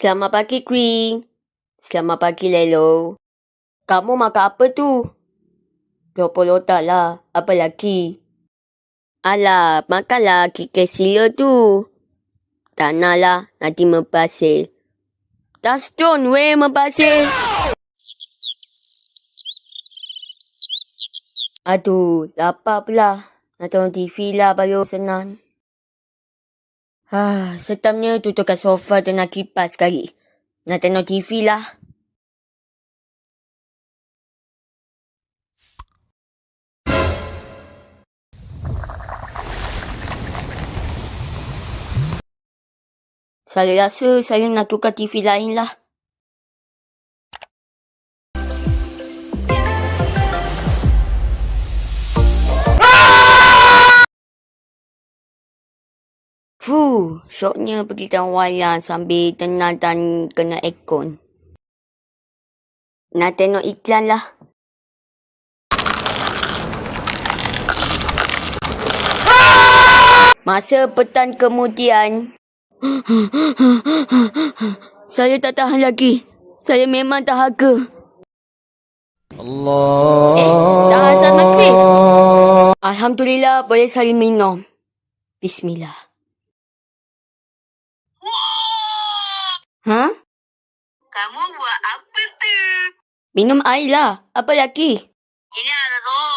Selamat pagi, Queen. Selamat pagi, Lelo. Kamu makan apa tu? Lopolota lah. Apa lagi? Alah, makanlah kikir sila tu. Tak nak lah, nanti membasir. Dah stone weh membasir. Aduh, lapar pula. Nak tengok TV lah baru senang. Setamnya duduk kat sofa dan nak kipas sekali. Nak tengok TV lah. Saya rasa saya nak tukar TV lain lah. Syoknya pergi tengok wayang sambil tenang dan kena aircon. Nak tengok iklan lah. Masa petang kemudian, saya tak tahan lagi. Saya memang dahaga. Dah azan maghrib. Alhamdulillah boleh saya minum. Bismillah. Kamu buat apa tu? Minum air lah. Apa lagi? Ini ada tu.